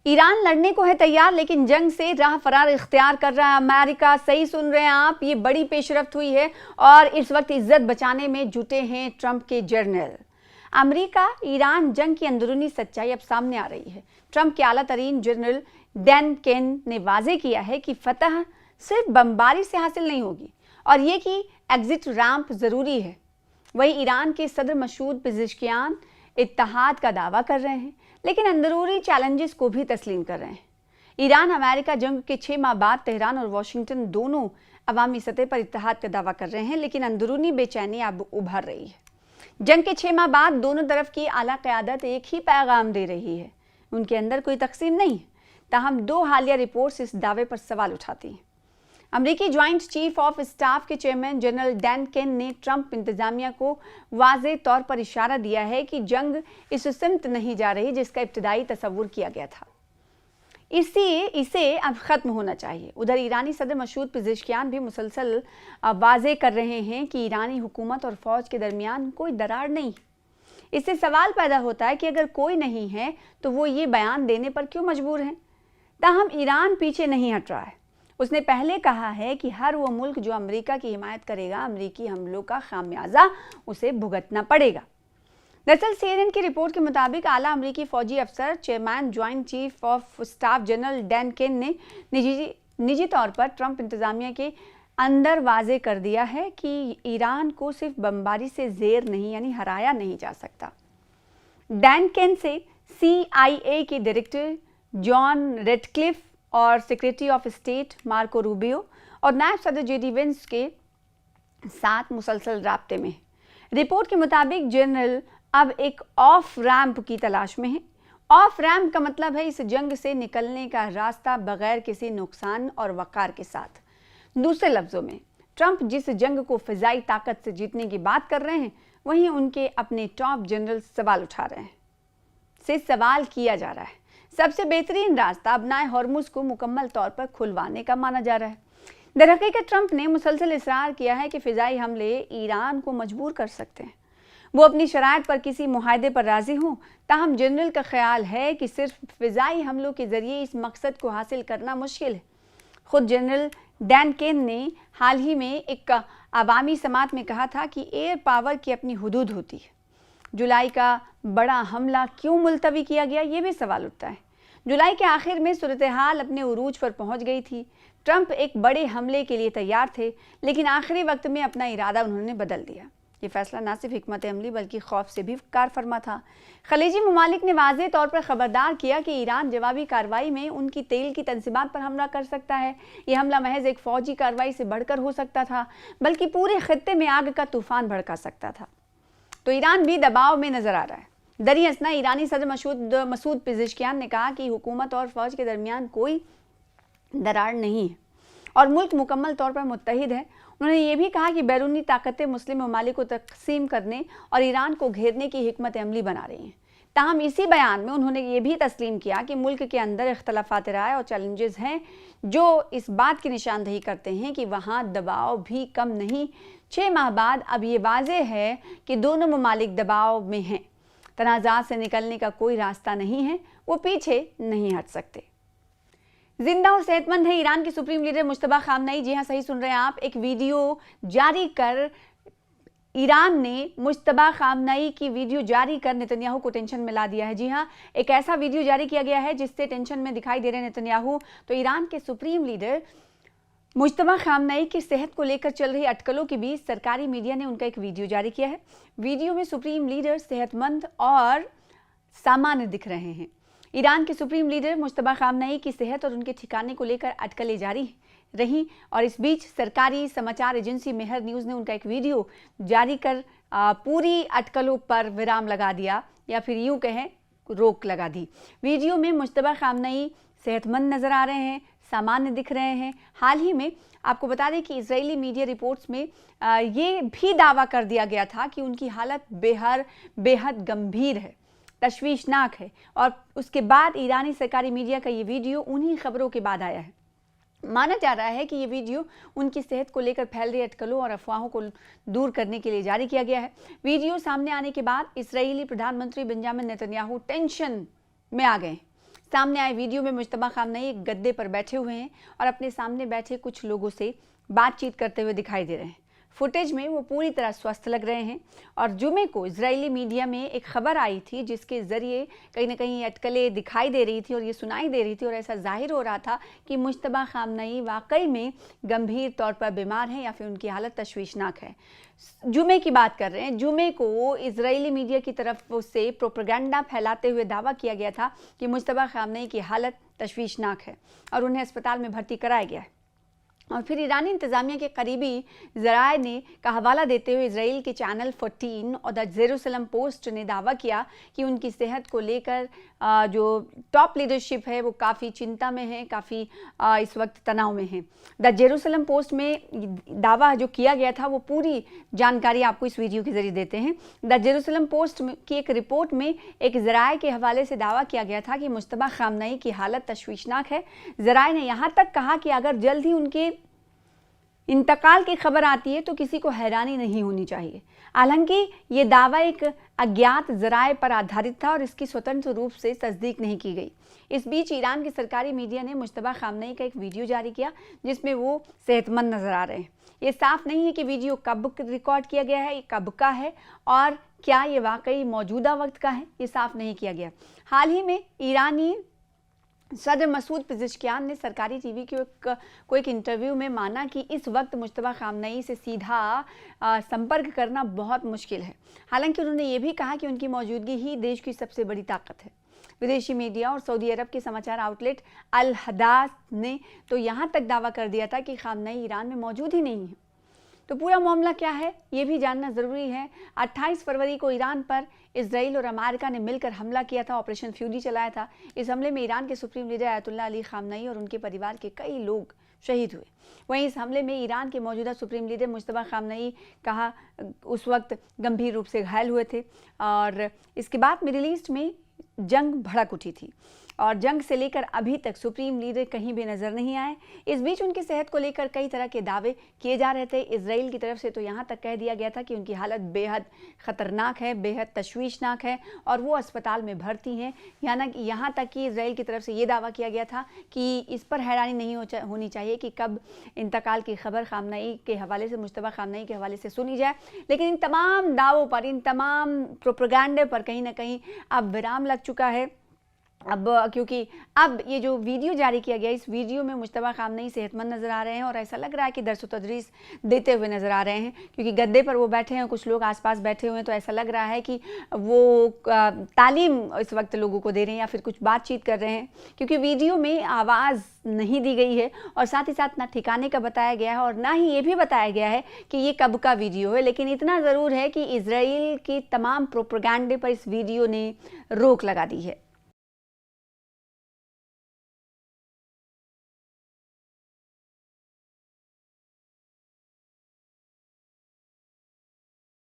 Iran लड़ने को है तैयार, लेकिन जंग से राह फरार इख्तियार कर रहा है अमेरिका। सही सुन रहे हैं आप, ये बड़ी पेशरफ्त हुई है और इस वक्त इज्जत बचाने में जुटे हैं ट्रंप के जर्नल। अमेरिका ईरान जंग की अंदरूनी सच्चाई अब सामने आ रही है। ट्रंप के आला तरीन जनरल डैन केन ने वाजे किया है कि फतह सिर्फ बमबारी से हासिल नहीं होगी और ये कि एग्जिट रैंप जरूरी है। वहीं ईरान के सदर मसूद पेज़ेश्कियान इत्तेहाद का दावा कर रहे हैं, लेकिन अंदरूनी चैलेंजेस को भी तस्लीम कर रहे हैं। ईरान अमेरिका जंग के 6 माह बाद तेहरान और वाशिंगटन दोनों अवामी सतह पर इत्तेहाद का दावा कर रहे हैं, लेकिन अंदरूनी बेचैनी अब उभर रही है। जंग के 6 माह बाद दोनों तरफ की आला क़यादत एक ही पैगाम दे रही है, उनके अंदर कोई तकसीम नहीं है। ताहम 2 हालिया रिपोर्ट्स इस दावे पर सवाल उठाती हैं। अमेरिकी ज्वाइंट चीफ ऑफ स्टाफ के चेयरमैन जनरल डैन केन ने ट्रंप इंतजामिया को वाज़े तौर पर इशारा दिया है कि जंग इस सिमत नहीं जा रही जिसका इब्तदाई तस्वुर किया गया था, इसे अब ख़त्म होना चाहिए। उधर ईरानी सदर मसूद पेज़ेश्कियान भी मुसलसल वाज़े कर रहे हैं कि ईरानी हुकूमत और फ़ौज के दरमियान कोई दरार नहीं। इससे सवाल पैदा होता है कि अगर कोई नहीं है तो वो ये बयान देने पर क्यों मजबूर हैं। ताहम ईरान पीछे नहीं हट रहा है। उसने पहले कहा है कि हर वो मुल्क जो अमेरिका की हिमायत करेगा, अमेरिकी हमलों का खामियाजा उसे भुगतना पड़ेगा। दरअसल CNN की रिपोर्ट के मुताबिक आला अमेरिकी फौजी अफसर chairman joint chief of staff general Dan Caine ने निजी तौर पर ट्रंप इंतजामिया के अंदर वाजे कर दिया है कि ईरान को सिर्फ बमबारी से जेर नहीं यानी हराया नहीं जा सकता। डैन केन से CIA के डायरेक्टर जॉन रेडक्लिफ और secretary of state Marco Rubio और नायब सदर JD वेंस के साथ मुसलसल राब्ते में है। रिपोर्ट के मुताबिक जनरल अब एक ऑफ रैंप की तलाश में है। ऑफ रैंप का मतलब है इस जंग से निकलने का रास्ता बगैर किसी नुकसान और वक़ार के साथ। दूसरे लफ्ज़ों में, ट्रंप जिस जंग को फ़िज़ाई ताकत से जीतने की बात कर रहे हैं, वहीं उनके अपने टॉप जनरल सवाल उठा रहे हैं। से सवाल किया जा रहा है सबसे बेहतरीन रास्ता अपनाए हॉर्मुज़ को मुकम्मल तौर पर खुलवाने का माना जा रहा है। दरहकीकत ट्रंप ने मुसलसल इसरार किया है कि फ़िज़ाई हमले ईरान को मजबूर कर सकते हैं वो अपनी शराइत पर किसी मुआहदे पर राज़ी हों। ताहम जनरल का ख्याल है कि सिर्फ फ़िज़ाई हमलों के ज़रिए इस मकसद को हासिल करना मुश्किल है। ख़ुद जनरल डैन केन ने हाल ही में एक अवामी समात में कहा था कि एयर पावर की अपनी हुदूद होती है। जुलाई का बड़ा हमला क्यों मुलतवी किया गया, ये भी सवाल उठता है। जुलाई के आखिर में सूरत हाल अपने उरूज पर पहुंच गई थी। ट्रंप एक बड़े हमले के लिए तैयार थे, लेकिन आखिरी वक्त में अपना इरादा उन्होंने बदल दिया। ये फैसला न सिर्फ हिकमत अमली बल्कि खौफ से भी कार फरमा था। खलीजी ममालिक ने वाज़े तौर पर खबरदार किया कि ईरान जवाबी कार्रवाई में उनकी तेल की तंसीबात पर हमला कर सकता है। यह हमला महज एक फ़ौजी कार्रवाई से बढ़कर हो सकता था, बल्कि पूरे खित्ते में आग का तूफान भड़का सकता था। तो ईरान भी दबाव में नजर आ रहा है। दरी असना ईरानी सदर मसूद पेज़ेश्कियान ने कहा कि हुकूमत और फ़ौज के दरमियान कोई दरार नहीं है और मुल्क मुकम्मल तौर पर मुत्तहिद है। उन्होंने ये भी कहा कि बैरूनी ताकतें मुस्लिम ममालिक को तकसीम करने और ईरान को घेरने की हिकमत अमली बना रही हैं। ताहम इसी बयान में उन्होंने ये भी तस्लीम किया कि मुल्क के अंदर इख्तलाफात राय और चैलेंजेस हैं जो इस बात की निशानदही करते हैं कि वहाँ दबाव भी कम नहीं। 6 माह बाद अब ये वाज़े है कि दोनों ममालिक दबाव में हैं। तनाज़ात से निकलने का कोई रास्ता नहीं है, वो पीछे नहीं हट सकते। जिंदा और सेहतमंद है ईरान के सुप्रीम लीडर मुश्तबा खामनेई। जी हाँ, सही सुन रहे हैं आप। एक वीडियो जारी कर ईरान ने मुश्तबा खामनेई की वीडियो जारी कर नेतन्याहू को टेंशन में ला दिया है। जी हाँ, एक ऐसा वीडियो जारी किया गया है जिससे टेंशन में दिखाई दे रहे हैं नेतन्याहू। तो ईरान के सुप्रीम लीडर मुश्तबा खामनेई की सेहत को लेकर चल रही अटकलों के बीच सरकारी मीडिया ने उनका एक वीडियो जारी किया है। वीडियो में सुप्रीम लीडर सेहतमंद और सामान्य दिख रहे हैं। ईरान के सुप्रीम लीडर मुश्तबा खामनेई की सेहत और उनके ठिकाने को लेकर अटकलें जारी रही और इस बीच सरकारी समाचार एजेंसी मेहर न्यूज़ ने उनका एक वीडियो जारी कर पूरी अटकलों पर विराम लगा दिया या फिर यूँ कहें रोक लगा दी। वीडियो में मुश्तबा खामनेई सेहतमंद नज़र आ रहे हैं, सामान्य दिख रहे हैं। हाल ही में आपको बता दें कि इजरायली मीडिया रिपोर्ट्स में ये भी दावा कर दिया गया था कि उनकी हालत बेहद गंभीर है, तशवीशनाक है और उसके बाद ईरानी सरकारी मीडिया का ये वीडियो उन्हीं खबरों के बाद आया है। माना जा रहा है कि ये वीडियो उनकी सेहत को लेकर फैल रही अटकलों और अफवाहों को दूर करने के लिए जारी किया गया है। वीडियो सामने आने के बाद इस्राएली प्रधानमंत्री बेंजामिन नेतन्याहू टेंशन में आ गए। सामने आए वीडियो में मुज्तबा खामनेई एक गद्दे पर बैठे हुए हैं और अपने सामने बैठे कुछ लोगों से बातचीत करते हुए दिखाई दे रहे हैं। फुटेज में वो पूरी तरह स्वस्थ लग रहे हैं और जुमे को इजरायली मीडिया में एक खबर आई थी जिसके ज़रिए कहीं ना कहीं अटकलें दिखाई दे रही थी और ये सुनाई दे रही थी और ऐसा जाहिर हो रहा था कि मुज्तबा खामनेई वाकई में गंभीर तौर पर बीमार हैं या फिर उनकी हालत तशवीशनाक है। जुमे की बात कर रहे हैं। जुमे को इजरायली मीडिया की तरफ से प्रोपेगेंडा फैलाते हुए दावा किया गया था कि मुज्तबा खामनेई की हालत तशवीशनाक है और उन्हें अस्पताल में भर्ती कराया गया है। और फिर ईरानी इंतज़ामिया के करीबी ज़राए ने का हवाला देते हुए इसराइल के चैनल 14 और द जेरूसलम पोस्ट ने दावा किया कि उनकी सेहत को लेकर जो टॉप लीडरशिप है वो काफ़ी चिंता में है, काफ़ी इस वक्त तनाव में है। द जेरूसलम पोस्ट में दावा जो किया गया था वो पूरी जानकारी आपको इस वीडियो के जरिए देते हैं। द जेरूसलम पोस्ट की एक रिपोर्ट में एक ज़राए के हवाले से दावा किया गया था कि मुज्तबा खामनेई की हालत तशवीशनाक है। ज़राए ने यहाँ तक कहा कि अगर जल्द ही उनके इंतकाल की खबर आती है तो किसी को हैरानी नहीं होनी चाहिए। हालांकि ये दावा एक अज्ञात ज़राए पर आधारित था और इसकी स्वतंत्र रूप से तस्दीक नहीं की गई। इस बीच ईरान के सरकारी मीडिया ने मुज्तबा खामनेई का एक वीडियो जारी किया जिसमें वो सेहतमंद नजर आ रहे हैं। ये साफ नहीं है कि वीडियो कब रिकॉर्ड किया गया है, कब का है और क्या ये वाकई मौजूदा वक्त का है, ये साफ नहीं किया गया। हाल ही में ईरानी सदर मसूद पिज़ेशकियान ने सरकारी टीवी को एक इंटरव्यू में माना कि इस वक्त मुज्तबा खामनेई से सीधा संपर्क करना बहुत मुश्किल है। हालांकि उन्होंने ये भी कहा कि उनकी मौजूदगी ही देश की सबसे बड़ी ताकत है। विदेशी मीडिया और सऊदी अरब के समाचार आउटलेट अल हदास ने तो यहाँ तक दावा कर दिया था कि खामनेई ईरान में मौजूद ही नहीं है। तो पूरा मामला क्या है ये भी जानना ज़रूरी है। 28 फरवरी को ईरान पर इसराइल और अमेरिका ने मिलकर हमला किया था, ऑपरेशन फ्यूरी चलाया था। इस हमले में ईरान के supreme leader Ayatollah Ali Khamenei और उनके परिवार के कई लोग शहीद हुए। वहीं इस हमले में ईरान के मौजूदा सुप्रीम लीडर मुज्तबा खामनेई कहा उस वक्त गंभीर रूप से घायल हुए थे और इसके बाद मिडिल ईस्ट में जंग भड़क उठी थी और जंग से लेकर अभी तक सुप्रीम लीडर कहीं भी नजर नहीं आए। इस बीच उनकी सेहत को लेकर कई तरह के दावे किए जा रहे थे। इसराइल की तरफ से तो यहाँ तक कह दिया गया था कि उनकी हालत बेहद ख़तरनाक है, बेहद तशवीशनाक है और वो अस्पताल में भर्ती हैं। यहाँ तक कि इसराइल की तरफ से ये दावा किया गया था कि इस पर हैरानी नहीं होनी चाहिए कि कब इंतकाल की खबर खामनेई के हवाले से, मुज्तबा खामनेई के हवाले से सुनी जाए। लेकिन इन तमाम दावों पर, इन तमाम प्रोपेगेंडे पर कहीं ना कहीं अब विराम लग चुका है। अब क्योंकि अब ये जो वीडियो जारी किया गया, इस वीडियो में मुज्तबा खामनेई सेहतमंद नज़र आ रहे हैं और ऐसा लग रहा है कि दर्स व तदरीस देते हुए नज़र आ रहे हैं क्योंकि गद्दे पर वो बैठे हैं, कुछ लोग आसपास बैठे हुए हैं। तो ऐसा लग रहा है कि वो तालीम इस वक्त लोगों को दे रहे हैं या फिर कुछ बातचीत कर रहे हैं क्योंकि वीडियो में आवाज़ नहीं दी गई है और साथ ही साथ ना ठिकाने का बताया गया है और ना ही ये भी बताया गया है कि ये कब का वीडियो है। लेकिन इतना ज़रूर है कि इसराइल की तमाम प्रोपेगेंडे पर इस वीडियो ने रोक लगा दी है।